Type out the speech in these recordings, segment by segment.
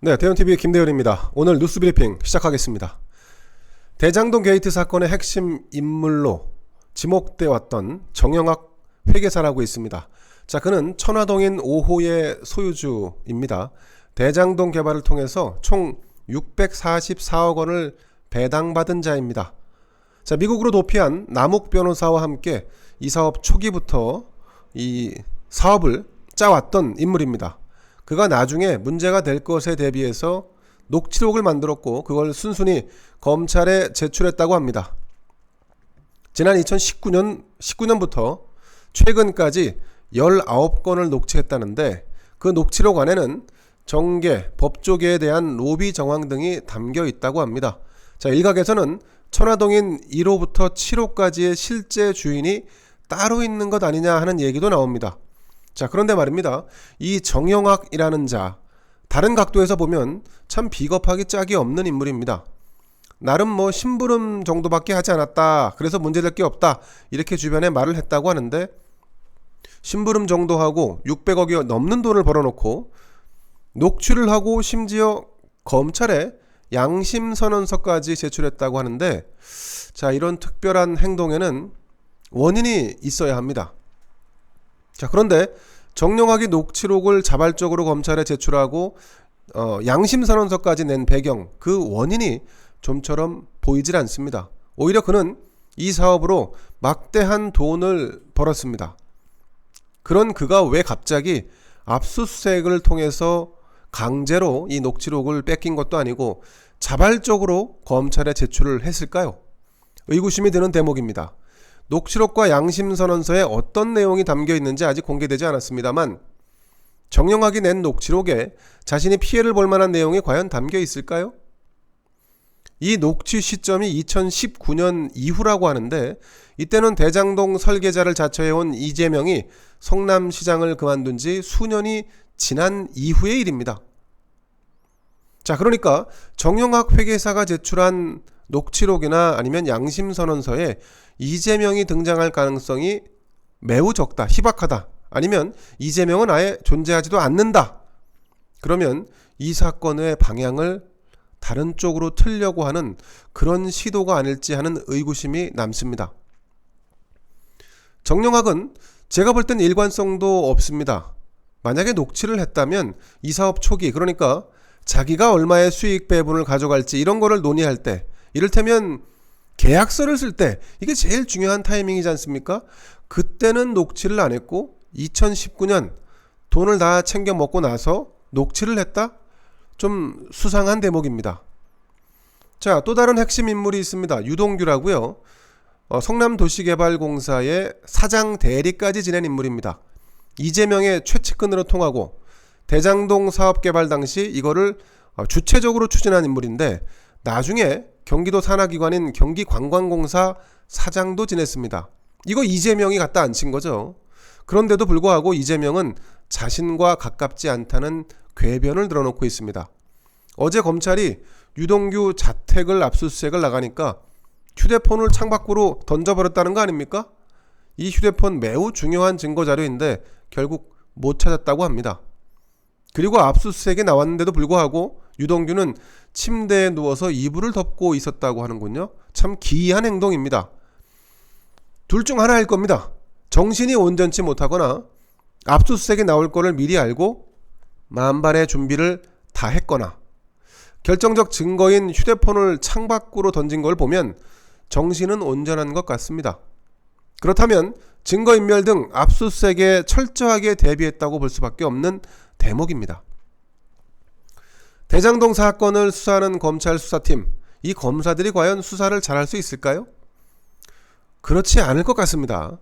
네, 대현TV 김대현입니다. 오늘 뉴스브리핑 시작하겠습니다. 대장동 게이트 사건의 핵심 인물로 지목되어 왔던 정영학 회계사라고 있습니다. 자, 그는 천화동인 5호의 소유주입니다. 대장동 개발을 통해서 총 644억 원을 배당받은 자입니다. 자, 미국으로 도피한 남욱 변호사와 함께 이 사업 초기부터 이 사업을 짜왔던 인물입니다. 그가 나중에 문제가 될 것에 대비해서 녹취록을 만들었고 그걸 순순히 검찰에 제출했다고 합니다. 지난 2019년부터 최근까지 19건을 녹취했다는데 그 녹취록 안에는 정계, 법조계에 대한 로비 정황 등이 담겨 있다고 합니다. 자, 일각에서는 천화동인 1호부터 7호까지의 실제 주인이 따로 있는 것 아니냐 하는 얘기도 나옵니다. 자, 그런데 말입니다. 이 정영학이라는 자, 다른 각도에서 보면 참 비겁하기 짝이 없는 인물입니다. 나름 심부름 정도밖에 하지 않았다, 그래서 문제될 게 없다, 이렇게 주변에 말을 했다고 하는데, 심부름 정도 하고 600억이 넘는 돈을 벌어놓고 녹취를 하고 심지어 검찰에 양심선언서까지 제출했다고 하는데, 자, 이런 특별한 행동에는 원인이 있어야 합니다. 자, 그런데 정영학이 녹취록을 자발적으로 검찰에 제출하고 양심선언서까지 낸 배경, 그 원인이 좀처럼 보이질 않습니다. 오히려 그는 이 사업으로 막대한 돈을 벌었습니다. 그런 그가 왜 갑자기 압수수색을 통해서 강제로 이 녹취록을 뺏긴 것도 아니고 자발적으로 검찰에 제출을 했을까요? 의구심이 드는 대목입니다. 녹취록과 양심선언서에 어떤 내용이 담겨 있는지 아직 공개되지 않았습니다만, 정영학이 낸 녹취록에 자신이 피해를 볼 만한 내용이 과연 담겨 있을까요? 이 녹취 시점이 2019년 이후라고 하는데, 이때는 대장동 설계자를 자처해온 이재명이 성남시장을 그만둔 지 수년이 지난 이후의 일입니다. 자, 그러니까 정영학 회계사가 제출한 녹취록이나 아니면 양심선언서에 이재명이 등장할 가능성이 매우 적다, 희박하다, 아니면 이재명은 아예 존재하지도 않는다, 그러면 이 사건의 방향을 다른 쪽으로 틀려고 하는 그런 시도가 아닐지 하는 의구심이 남습니다. 정영학은 제가 볼 땐 일관성도 없습니다. 만약에 녹취를 했다면 이 사업 초기, 그러니까 자기가 얼마의 수익 배분을 가져갈지 이런 거를 논의할 때, 이를테면 계약서를 쓸 때, 이게 제일 중요한 타이밍이지 않습니까? 그때는 녹취를 안 했고 2019년 돈을 다 챙겨 먹고 나서 녹취를 했다? 좀 수상한 대목입니다. 자, 또 다른 핵심 인물이 있습니다. 유동규라고요. 성남도시개발공사의 사장 대리까지 지낸 인물입니다. 이재명의 최측근으로 통하고 대장동 사업 개발 당시 이거를 주체적으로 추진한 인물인데, 나중에 경기도 산하기관인 경기관광공사 사장도 지냈습니다. 이거 이재명이 갖다 앉힌 거죠. 그런데도 불구하고 이재명은 자신과 가깝지 않다는 궤변을 늘어놓고 있습니다. 어제 검찰이 유동규 자택을 압수수색을 나가니까 휴대폰을 창밖으로 던져버렸다는 거 아닙니까? 이 휴대폰 매우 중요한 증거 자료인데 결국 못 찾았다고 합니다. 그리고 압수수색이 나왔는데도 불구하고 유동규는 침대에 누워서 이불을 덮고 있었다고 하는군요. 참 기이한 행동입니다. 둘 중 하나일 겁니다. 정신이 온전치 못하거나 압수수색이 나올 거를 미리 알고 만반의 준비를 다 했거나, 결정적 증거인 휴대폰을 창밖으로 던진 걸 보면 정신은 온전한 것 같습니다. 그렇다면 증거인멸 등 압수수색에 철저하게 대비했다고 볼 수밖에 없는 대목입니다. 대장동 사건을 수사하는 검찰 수사팀, 이 검사들이 과연 수사를 잘할 수 있을까요? 그렇지 않을 것 같습니다.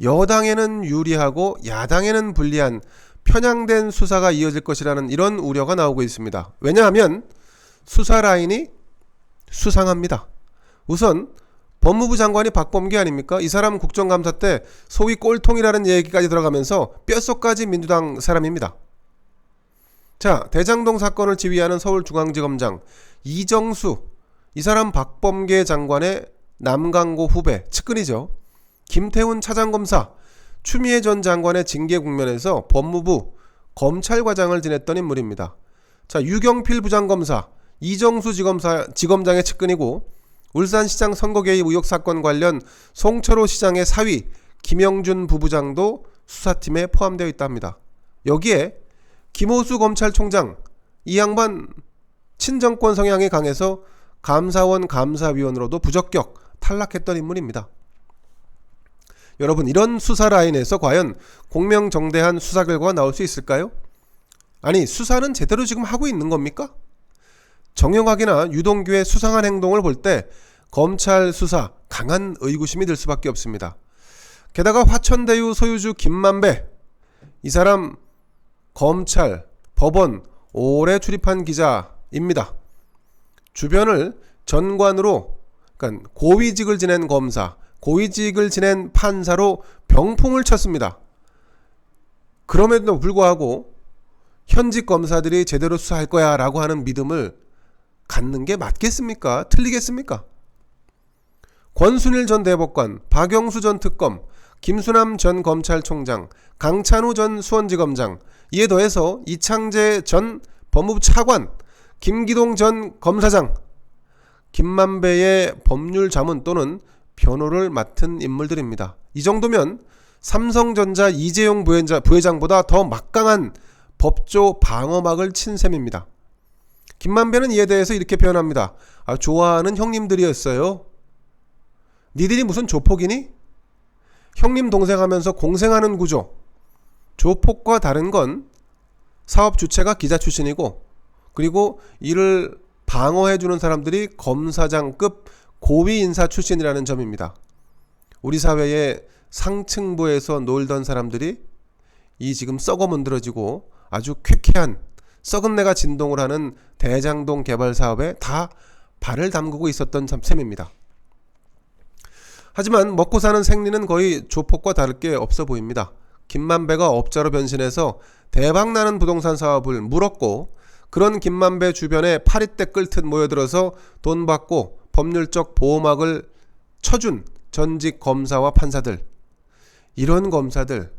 여당에는 유리하고 야당에는 불리한 편향된 수사가 이어질 것이라는 이런 우려가 나오고 있습니다. 왜냐하면 수사 라인이 수상합니다. 우선 법무부 장관이 박범계 아닙니까? 이 사람 국정감사 때 소위 꼴통이라는 얘기까지 들어가면서 뼛속까지 민주당 사람입니다. 자, 대장동 사건을 지휘하는 서울중앙지검장 이정수, 이 사람 박범계 장관의 남강고 후배, 측근이죠. 김태훈 차장검사, 추미애 전 장관의 징계 국면에서 법무부 검찰과장을 지냈던 인물입니다. 자, 유경필 부장검사, 이정수 지검장의 측근이고 울산시장 선거 개입 의혹 사건 관련 송철호 시장의 사위 김영준 부부장도 수사팀에 포함되어 있다 합니다. 여기에 김호수 검찰총장, 이 양반 친정권 성향이 강해서 감사원 감사위원으로도 부적격 탈락했던 인물입니다. 여러분, 이런 수사 라인에서 과연 공명정대한 수사 결과가 나올 수 있을까요? 아니, 수사는 제대로 지금 하고 있는 겁니까? 정영학이나 유동규의 수상한 행동을 볼 때 검찰 수사 강한 의구심이 들 수밖에 없습니다. 게다가 화천대유 소유주 김만배, 이 사람 검찰, 법원 오래 출입한 기자입니다. 주변을 전관으로, 그러니까 고위직을 지낸 검사, 고위직을 지낸 판사로 병풍을 쳤습니다. 그럼에도 불구하고 현직 검사들이 제대로 수사할 거야 라고 하는 믿음을 갖는 게 맞겠습니까? 틀리겠습니까? 권순일 전 대법관, 박영수 전 특검, 김수남 전 검찰총장, 강찬우 전 수원지검장, 이에 더해서 이창재 전 법무부 차관, 김기동 전 검사장, 김만배의 법률 자문 또는 변호를 맡은 인물들입니다. 이 정도면 삼성전자 이재용 부회장보다 더 막강한 법조 방어막을 친 셈입니다. 김만배는 이에 대해서 이렇게 표현합니다. 좋아하는 형님들이었어요. 니들이 무슨 조폭이니? 형님 동생 하면서 공생하는 구조. 조폭과 다른 건 사업 주체가 기자 출신이고, 그리고 이를 방어해주는 사람들이 검사장급 고위 인사 출신이라는 점입니다. 우리 사회의 상층부에서 놀던 사람들이 이 지금 썩어 문드러지고 아주 쾌쾌한 썩은 내가 진동을 하는 대장동 개발 사업에 다 발을 담그고 있었던 셈입니다. 하지만 먹고 사는 생리는 거의 조폭과 다를 게 없어 보입니다. 김만배가 업자로 변신해서 대박나는 부동산 사업을 물었고, 그런 김만배 주변에 파리떼 끓듯 모여들어서 돈 받고 법률적 보호막을 쳐준 전직 검사와 판사들, 이런 검사들,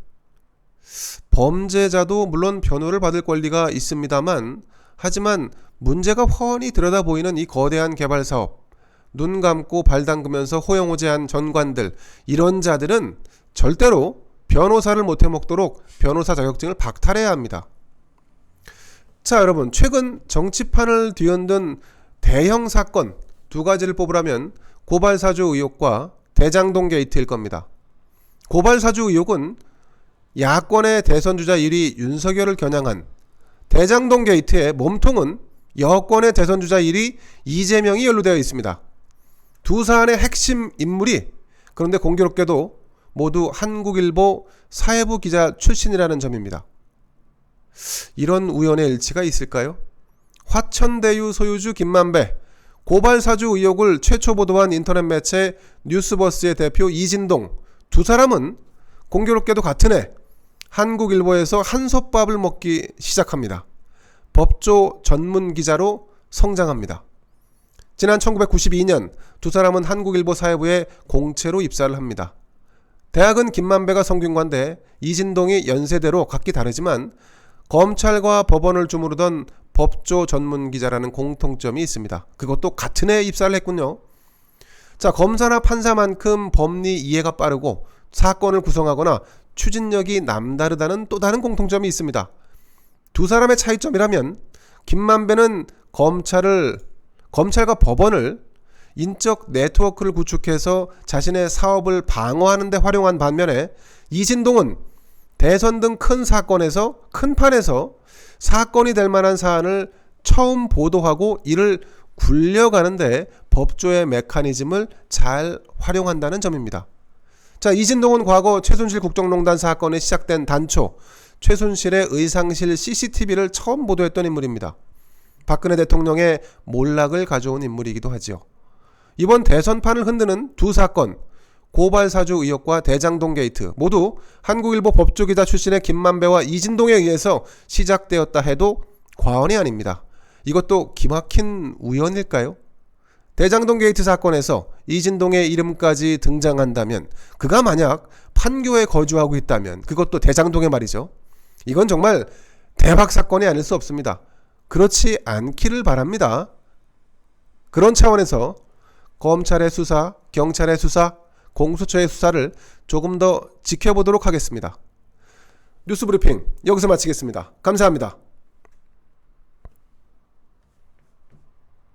범죄자도 물론 변호를 받을 권리가 있습니다만, 하지만 문제가 훤히 들여다보이는 이 거대한 개발 사업, 눈 감고 발 담그면서 호영호재한 전관들, 이런 자들은 절대로 변호사를 못해 먹도록 변호사 자격증을 박탈해야 합니다. 자, 여러분, 최근 정치판을 뒤흔든 대형 사건 두 가지를 뽑으라면 고발사주 의혹과 대장동 게이트일 겁니다. 고발사주 의혹은 야권의 대선주자 1위 윤석열을 겨냥한, 대장동 게이트의 몸통은 여권의 대선주자 1위 이재명이 연루되어 있습니다. 두 사안의 핵심 인물이 그런데 공교롭게도 모두 한국일보 사회부 기자 출신이라는 점입니다. 이런 우연의 일치가 있을까요? 화천대유 소유주 김만배, 고발사주 의혹을 최초 보도한 인터넷 매체 뉴스버스의 대표 이진동, 두 사람은 공교롭게도 같은 해 한국일보에서 한솥밥을 먹기 시작합니다. 법조 전문 기자로 성장합니다. 지난 1992년 두 사람은 한국일보 사회부에 공채로 입사를 합니다. 대학은 김만배가 성균관대, 이진동이 연세대로 각기 다르지만 검찰과 법원을 주무르던 법조 전문 기자라는 공통점이 있습니다. 그것도 같은 해에 입사를 했군요. 자, 검사나 판사만큼 법리 이해가 빠르고 사건을 구성하거나 추진력이 남다르다는 또 다른 공통점이 있습니다. 두 사람의 차이점이라면 김만배는 검찰과 법원을 인적 네트워크를 구축해서 자신의 사업을 방어하는 데 활용한 반면에, 이진동은 대선 등 큰 사건에서, 큰 판에서 사건이 될 만한 사안을 처음 보도하고 이를 굴려가는데 법조의 메커니즘을 잘 활용한다는 점입니다. 자, 이진동은 과거 최순실 국정농단 사건이 시작된 단초, 최순실의 의상실 CCTV를 처음 보도했던 인물입니다. 박근혜 대통령의 몰락을 가져온 인물이기도 하지요. 이번 대선판을 흔드는 두 사건, 고발사주 의혹과 대장동 게이트, 모두 한국일보 법조기자 출신의 김만배와 이진동에 의해서 시작되었다 해도 과언이 아닙니다. 이것도 기막힌 우연일까요? 대장동 게이트 사건에서 이진동의 이름까지 등장한다면, 그가 만약 판교에 거주하고 있다면, 그것도 대장동에 말이죠. 이건 정말 대박 사건이 아닐 수 없습니다. 그렇지 않기를 바랍니다. 그런 차원에서 검찰의 수사, 경찰의 수사, 공수처의 수사를 조금 더 지켜보도록 하겠습니다. 뉴스브리핑 여기서 마치겠습니다. 감사합니다.